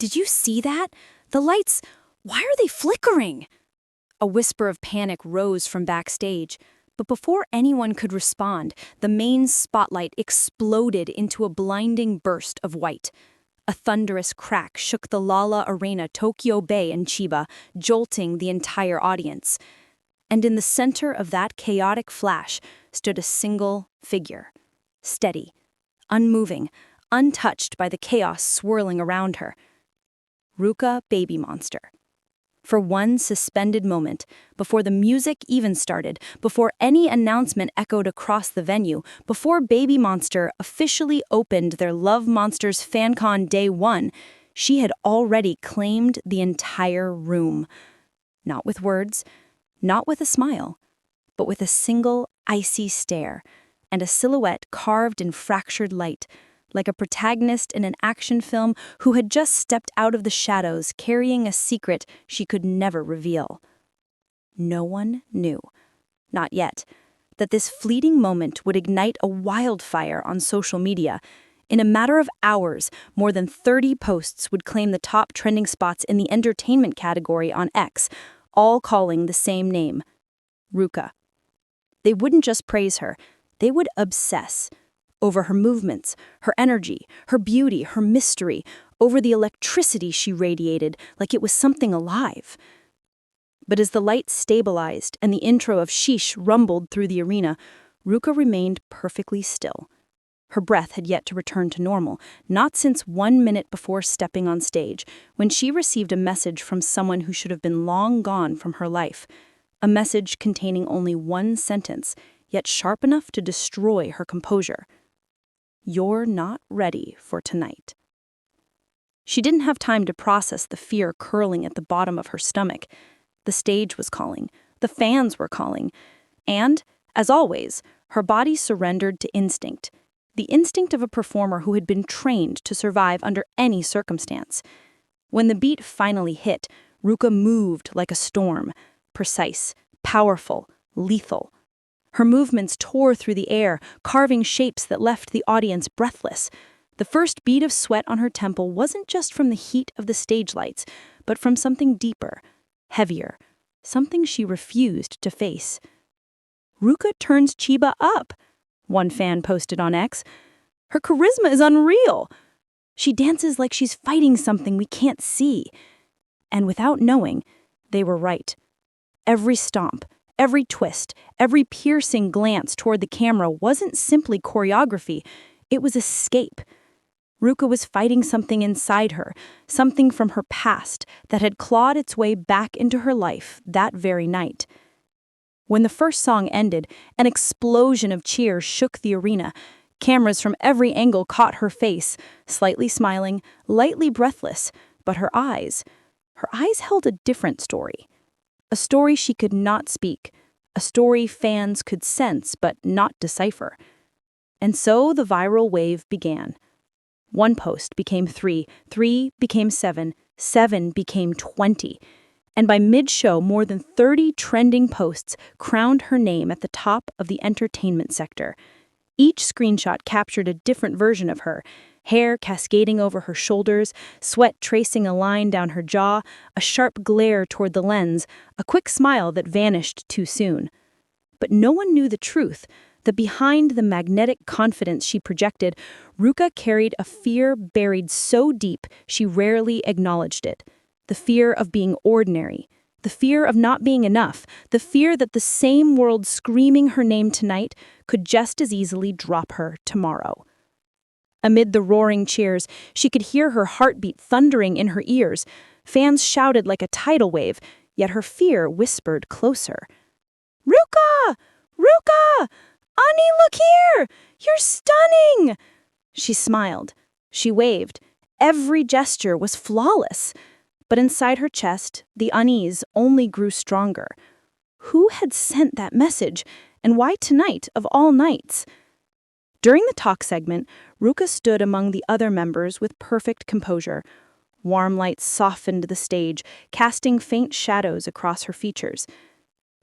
Did you see that? The lights, why are they flickering? A whisper of panic rose from backstage, but before anyone could respond, the main spotlight exploded into a blinding burst of white. A thunderous crack shook the Lala Arena, Tokyo Bay, and Chiba, jolting the entire audience. And in the center of that chaotic flash stood a single figure, steady, unmoving, untouched by the chaos swirling around her. Ruka, Babymonster. For one suspended moment, before the music even started, before any announcement echoed across the venue, before Babymonster officially opened their Love Monsters FanCon Day 1, she had already claimed the entire room. Not with words, not with a smile, but with a single icy stare and a silhouette carved in fractured light, like a protagonist in an action film who had just stepped out of the shadows carrying a secret she could never reveal. No one knew, not yet, that this fleeting moment would ignite a wildfire on social media. In a matter of hours, more than 30 posts would claim the top trending spots in the entertainment category on X, all calling the same name, Ruka. They wouldn't just praise her, they would obsess over her movements, her energy, her beauty, her mystery, over the electricity she radiated like it was something alive. But as the lights stabilized and the intro of Sheesh rumbled through the arena, Ruka remained perfectly still. Her breath had yet to return to normal, not since 1 minute before stepping on stage, when she received a message from someone who should have been long gone from her life. A message containing only one sentence, yet sharp enough to destroy her composure. You're not ready for tonight. She didn't have time to process the fear curling at the bottom of her stomach. The stage was calling, the fans were calling, and, as always, her body surrendered to instinct, the instinct of a performer who had been trained to survive under any circumstance. When the beat finally hit, Ruka moved like a storm, precise, powerful, lethal. Her movements tore through the air, carving shapes that left the audience breathless. The first bead of sweat on her temple wasn't just from the heat of the stage lights, but from something deeper, heavier, something she refused to face. Ruka turns Chiba up, one fan posted on X. Her charisma is unreal. She dances like she's fighting something we can't see. And without knowing, they were right. Every stomp, every twist, every piercing glance toward the camera wasn't simply choreography, it was escape. Ruka was fighting something inside her, something from her past that had clawed its way back into her life that very night. When the first song ended, an explosion of cheers shook the arena. Cameras from every angle caught her face, slightly smiling, lightly breathless, but her eyes held a different story. A story she could not speak, a story fans could sense but not decipher. And so the viral wave began. 1 post became 3, 3 became 7, 7 became 20. And by mid-show, more than 30 trending posts crowned her name at the top of the entertainment sector. Each screenshot captured a different version of her, hair cascading over her shoulders, sweat tracing a line down her jaw, a sharp glare toward the lens, a quick smile that vanished too soon. But no one knew the truth, that behind the magnetic confidence she projected, Ruka carried a fear buried so deep she rarely acknowledged it. The fear of being ordinary, the fear of not being enough, the fear that the same world screaming her name tonight could just as easily drop her tomorrow. Amid the roaring cheers, she could hear her heartbeat thundering in her ears. Fans shouted like a tidal wave, yet her fear whispered closer. "Ruka! Ruka! Ani, look here! You're stunning!" She smiled. She waved. Every gesture was flawless. But inside her chest, the unease only grew stronger. Who had sent that message, and why tonight of all nights? During the talk segment, Ruka stood among the other members with perfect composure. Warm lights softened the stage, casting faint shadows across her features.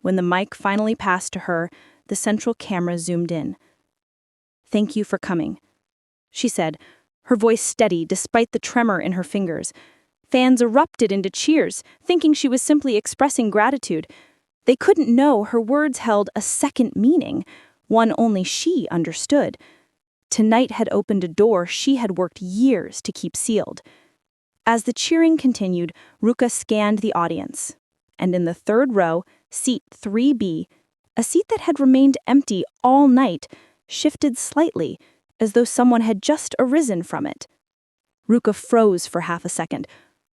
When the mic finally passed to her, the central camera zoomed in. "Thank you for coming," she said, her voice steady despite the tremor in her fingers. Fans erupted into cheers, thinking she was simply expressing gratitude. They couldn't know her words held a second meaning, one only she understood. Tonight had opened a door she had worked years to keep sealed. As the cheering continued, Ruka scanned the audience. And in the third row, seat 3B, a seat that had remained empty all night, shifted slightly, as though someone had just arisen from it. Ruka froze for half a second.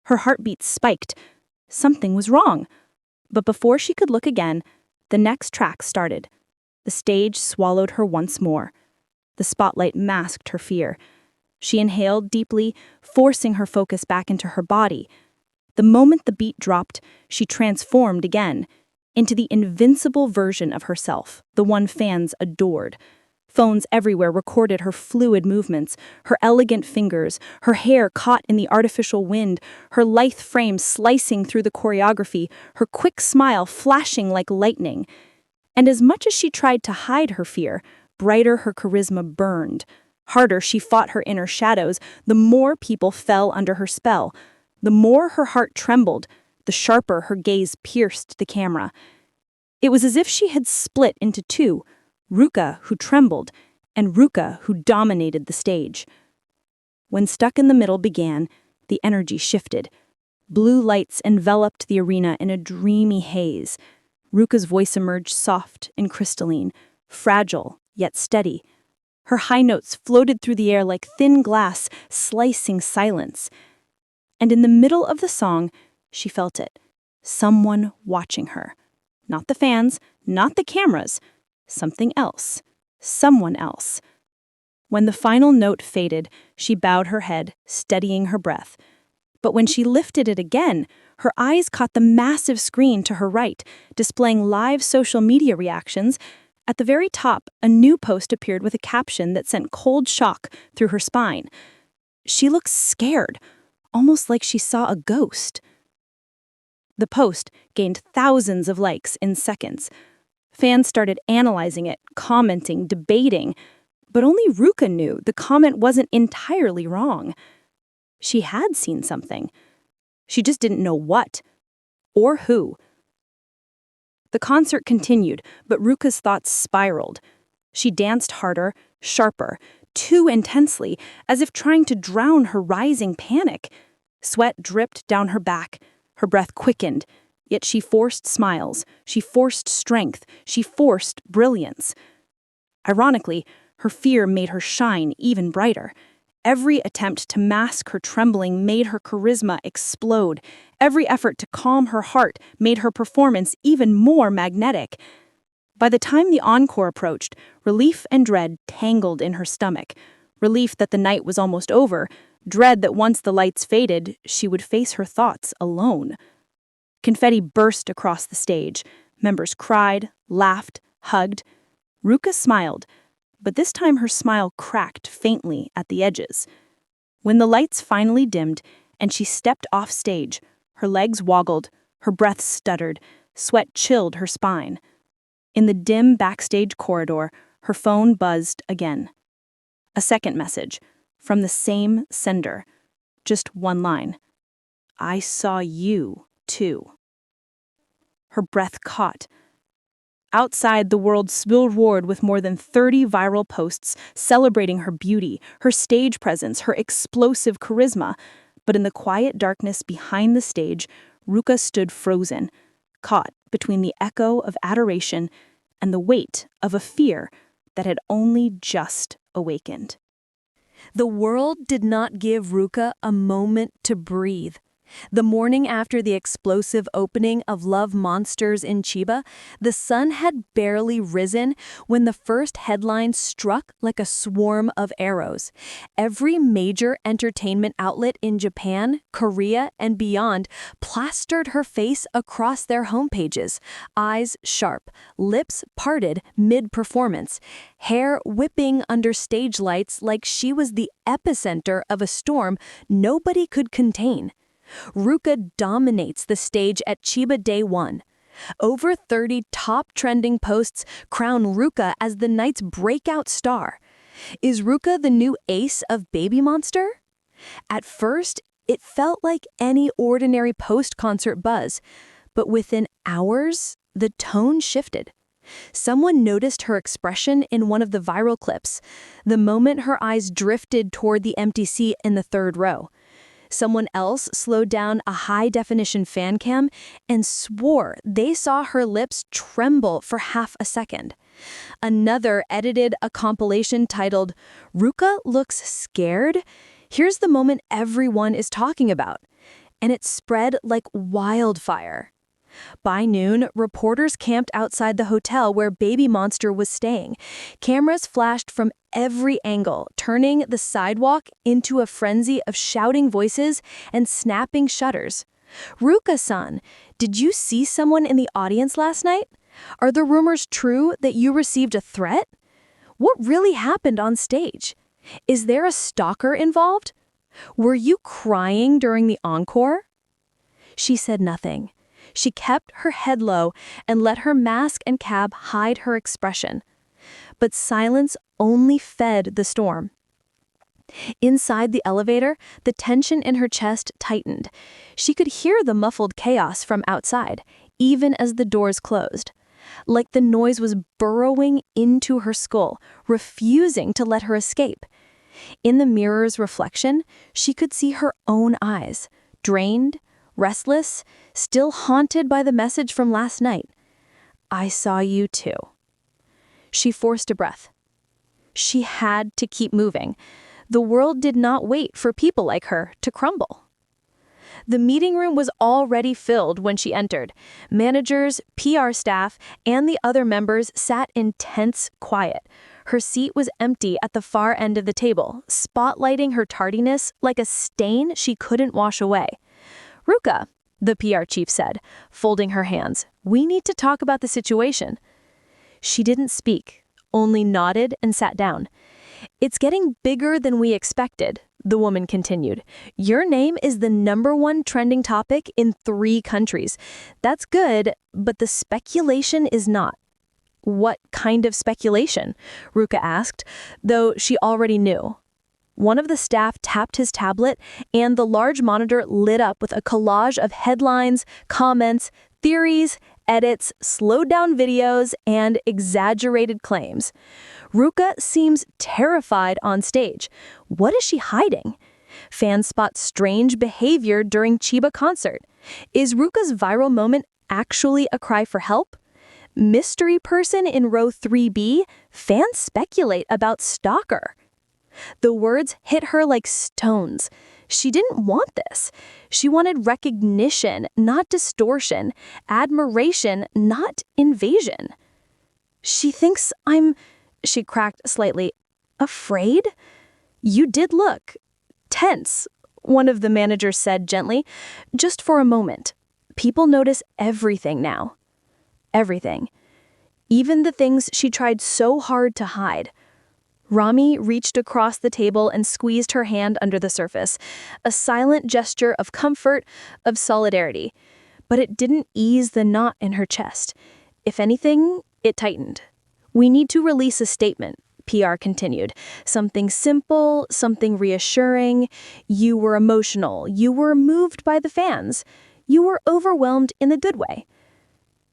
Her heartbeat spiked. Something was wrong. But before she could look again, the next track started. The stage swallowed her once more. The spotlight masked her fear. She inhaled deeply, forcing her focus back into her body. The moment the beat dropped, she transformed again, into the invincible version of herself, the one fans adored. Phones everywhere recorded her fluid movements, her elegant fingers, her hair caught in the artificial wind, her lithe frame slicing through the choreography, her quick smile flashing like lightning. And as much as she tried to hide her fear, brighter her charisma burned. Harder she fought her inner shadows, the more people fell under her spell. The more her heart trembled, the sharper her gaze pierced the camera. It was as if she had split into two, Ruka, who trembled, and Ruka, who dominated the stage. When Stuck in the Middle began, the energy shifted. Blue lights enveloped the arena in a dreamy haze. Ruka's voice emerged soft and crystalline, fragile yet steady. Her high notes floated through the air like thin glass, slicing silence. And in the middle of the song, she felt it. Someone watching her. Not the fans, not the cameras. Something else. Someone else. When the final note faded, she bowed her head, steadying her breath. But when she lifted it again, her eyes caught the massive screen to her right, displaying live social media reactions. At the very top, a new post appeared with a caption that sent cold shock through her spine. She looked scared, almost like she saw a ghost. The post gained thousands of likes in seconds. Fans started analyzing it, commenting, debating, but only Ruka knew the comment wasn't entirely wrong. She had seen something. She just didn't know what or who. The concert continued, but Ruka's thoughts spiraled. She danced harder, sharper, too intensely, as if trying to drown her rising panic. Sweat dripped down her back. Her breath quickened, yet she forced smiles, she forced strength, she forced brilliance. Ironically, her fear made her shine even brighter. Every attempt to mask her trembling made her charisma explode. Every effort to calm her heart made her performance even more magnetic. By the time the encore approached, relief and dread tangled in her stomach. Relief that the night was almost over, dread that once the lights faded, she would face her thoughts alone. Confetti burst across the stage. Members cried, laughed, hugged. Ruka smiled, but this time her smile cracked faintly at the edges. When the lights finally dimmed and she stepped off stage, her legs woggled, her breath stuttered, sweat chilled her spine. In the dim backstage corridor, her phone buzzed again. A second message, from the same sender. Just one line. I saw you, too. Her breath caught. Outside, the world spilled roared with more than 30 viral posts celebrating her beauty, her stage presence, her explosive charisma. But in the quiet darkness behind the stage, Ruka stood frozen, caught between the echo of adoration and the weight of a fear that had only just awakened. The world did not give Ruka a moment to breathe. The morning after the explosive opening of Love Monsters in Chiba, the sun had barely risen when the first headline struck like a swarm of arrows. Every major entertainment outlet in Japan, Korea, and beyond plastered her face across their homepages, eyes sharp, lips parted mid-performance, hair whipping under stage lights like she was the epicenter of a storm nobody could contain. Ruka dominates the stage at Chiba Day 1. Over 30 top trending posts crown Ruka as the night's breakout star. Is Ruka the new ace of Babymonster? At first, It felt like any ordinary post-concert buzz, but within hours, the tone shifted. Someone noticed her expression in one of the viral clips, the moment her eyes drifted toward the empty seat in the third row. Someone else slowed down a high-definition fan cam and swore they saw her lips tremble for half a second. Another edited a compilation titled, "Ruka looks scared? Here's the moment everyone is talking about." And it spread like wildfire. By noon, reporters camped outside the hotel where Babymonster was staying. Cameras flashed from every angle, turning the sidewalk into a frenzy of shouting voices and snapping shutters. "Ruka-san, did you see someone in the audience last night? Are the rumors true that you received a threat? What really happened on stage? Is there a stalker involved? Were you crying during the encore?" She said nothing. She kept her head low and let her mask and cab hide her expression. But silence only fed the storm. Inside the elevator, the tension in her chest tightened. She could hear the muffled chaos from outside, even as the doors closed. Like the noise was burrowing into her skull, refusing to let her escape. In the mirror's reflection, she could see her own eyes, drained, restless, still haunted by the message from last night. "I saw you too." She forced a breath. She had to keep moving. The world did not wait for people like her to crumble. The meeting room was already filled when she entered. Managers, PR staff, and the other members sat in tense quiet. Her seat was empty at the far end of the table, spotlighting her tardiness like a stain she couldn't wash away. "Ruka," the PR chief said, folding her hands, "we need to talk about the situation." She didn't speak, only nodded and sat down. "It's getting bigger than we expected," the woman continued. "Your name is the #1 trending topic in 3 countries. That's good, but the speculation is not." "What kind of speculation?" Ruka asked, though she already knew. One of the staff tapped his tablet, and the large monitor lit up with a collage of headlines, comments, theories, edits, slowed-down videos, and exaggerated claims. "Ruka seems terrified on stage. What is she hiding? Fans spot strange behavior during Chiba concert. Is Ruka's viral moment actually a cry for help? Mystery person in row 3B? Fans speculate about stalker." The words hit her like stones. She didn't want this. She wanted recognition, not distortion, admiration, not invasion. "She thinks she cracked slightly. "Afraid? You did look tense," one of the managers said gently. "Just for a moment. People notice everything now. Everything. Even the things she tried so hard to hide." Rami reached across the table and squeezed her hand under the surface, a silent gesture of comfort, of solidarity. But it didn't ease the knot in her chest. If anything, it tightened. "We need to release a statement," PR continued. "Something simple, something reassuring. You were emotional. You were moved by the fans. You were overwhelmed in the good way."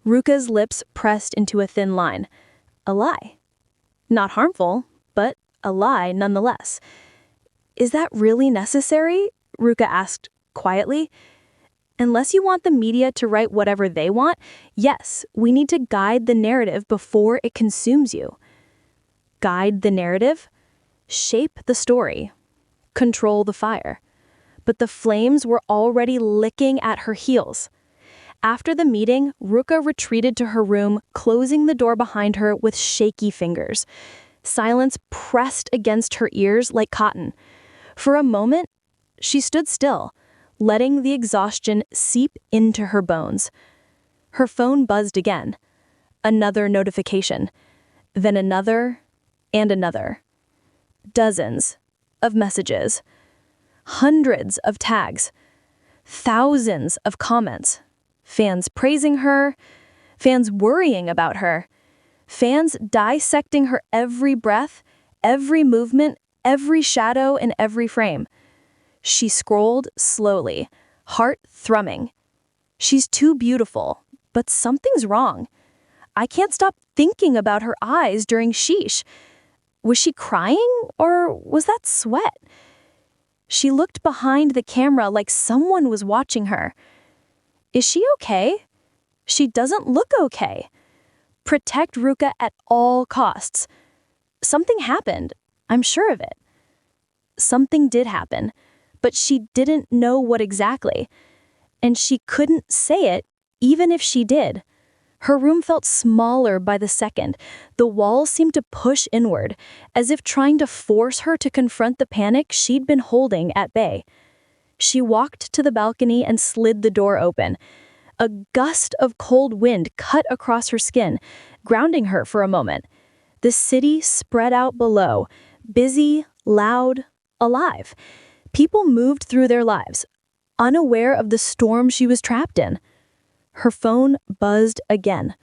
Ruka's lips pressed into a thin line. A lie. Not harmful, but a lie nonetheless. "Is that really necessary?" Ruka asked quietly. "Unless you want the media to write whatever they want, yes, we need to guide the narrative before it consumes you." Guide the narrative? Shape the story. Control the fire. But the flames were already licking at her heels. After the meeting, Ruka retreated to her room, closing the door behind her with shaky fingers. Silence pressed against her ears like cotton. For a moment, she stood still, letting the exhaustion seep into her bones. Her phone buzzed again. Another notification. Then another and another. Dozens of messages. Hundreds of tags. Thousands of comments. Fans praising her. Fans worrying about her. Fans dissecting her every breath, every movement, every shadow in every frame. She scrolled slowly, heart thrumming. She's too beautiful, but something's wrong. I can't stop thinking about her eyes during sheesh. Was she crying, or was that sweat? She looked behind the camera like someone was watching her. Is she okay? She doesn't look okay. Protect Ruka at all costs. Something happened. I'm sure of it. Something did happen, but she didn't know what exactly. And she couldn't say it, even if she did. Her room felt smaller by the second. The walls seemed to push inward, as if trying to force her to confront the panic she'd been holding at bay. She walked to the balcony and slid the door open. A gust of cold wind cut across her skin, grounding her for a moment. The city spread out below, busy, loud, alive. People moved through their lives, unaware of the storm she was trapped in. Her phone buzzed again.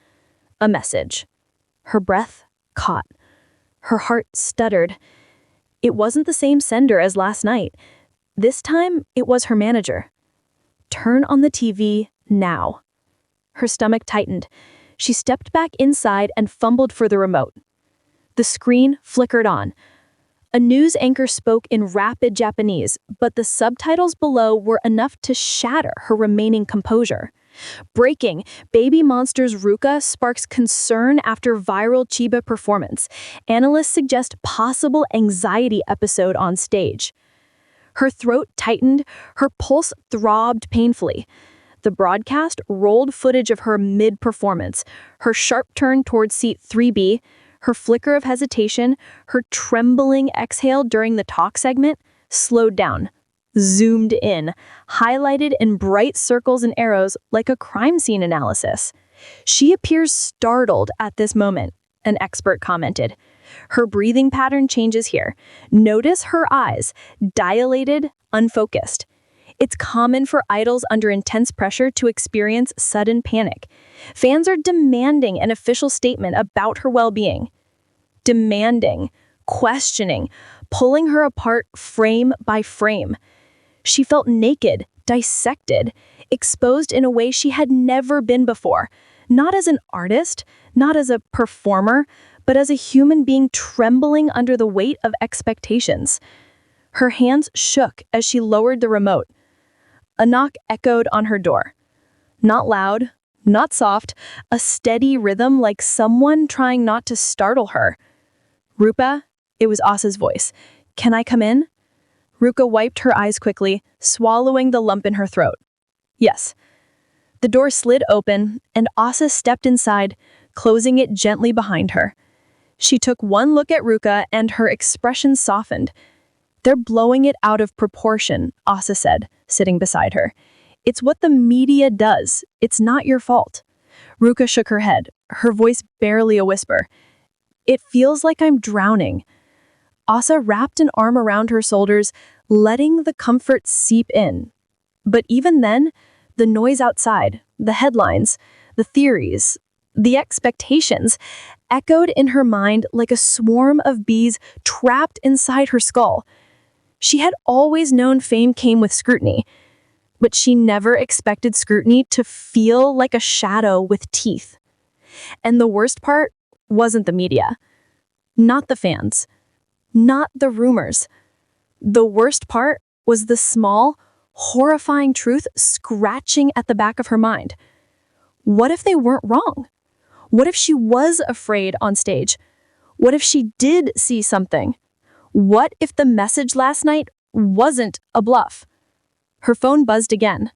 A message. Her breath caught. Her heart stuttered. It wasn't the same sender as last night. This time, it was her manager. Turn on the TV now. Her stomach tightened. She stepped back inside and fumbled for the remote. The screen flickered on. A news anchor spoke in rapid Japanese, but the subtitles below were enough to shatter her remaining composure. Breaking, Babymonster's Ruka sparks concern after viral Chiba performance. Analysts suggest possible anxiety episode on stage. Her throat tightened, her pulse throbbed painfully. The broadcast rolled footage of her mid-performance, her sharp turn towards seat 3B, her flicker of hesitation, her trembling exhale during the talk segment, slowed down, zoomed in, highlighted in bright circles and arrows like a crime scene analysis. She appears startled at this moment, an expert commented. Her breathing pattern changes here. Notice her eyes, dilated, unfocused. It's common for idols under intense pressure to experience sudden panic. Fans are demanding an official statement about her well-being. Demanding, questioning, pulling her apart frame by frame. She felt naked, dissected, exposed in a way she had never been before. Not as an artist, not as a performer, but as a human being trembling under the weight of expectations. Her hands shook as she lowered the remote. A knock echoed on her door. Not loud, not soft, a steady rhythm like someone trying not to startle her. Rupa, it was Asa's voice. Can I come in? Ruka wiped her eyes quickly, swallowing the lump in her throat. Yes. The door slid open, and Asa stepped inside, closing it gently behind her. She took one look at Ruka, and her expression softened. They're blowing it out of proportion, Asa said, sitting beside her. It's what the media does. It's not your fault. Ruka shook her head, her voice barely a whisper. It feels like I'm drowning. Asa wrapped an arm around her shoulders, letting the comfort seep in. But even then, the noise outside, the headlines, the theories, the expectations, echoed in her mind like a swarm of bees trapped inside her skull. She had always known fame came with scrutiny, but she never expected scrutiny to feel like a shadow with teeth. And the worst part wasn't the media, not the fans, not the rumors. The worst part was the small, horrifying truth scratching at the back of her mind. What if they weren't wrong? What if she was afraid on stage? What if she did see something? What if the message last night wasn't a bluff? Her phone buzzed again.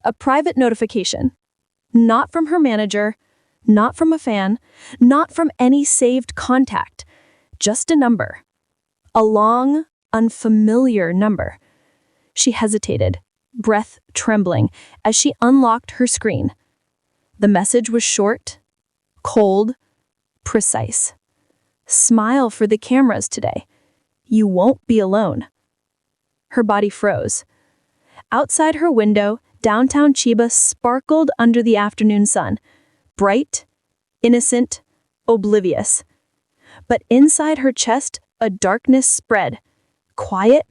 A private notification. Not from her manager, not from a fan, not from any saved contact. Just a number. A long, unfamiliar number. She hesitated, breath trembling, as she unlocked her screen. The message was short, cold, precise. Smile for the cameras today. You won't be alone. Her body froze. Outside her window, downtown Chiba sparkled under the afternoon sun. Bright, innocent, oblivious. But inside her chest, a darkness spread, quiet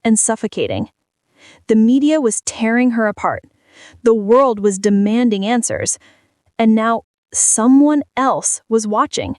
and suffocating. The media was tearing her apart. The world was demanding answers. And now someone else was watching.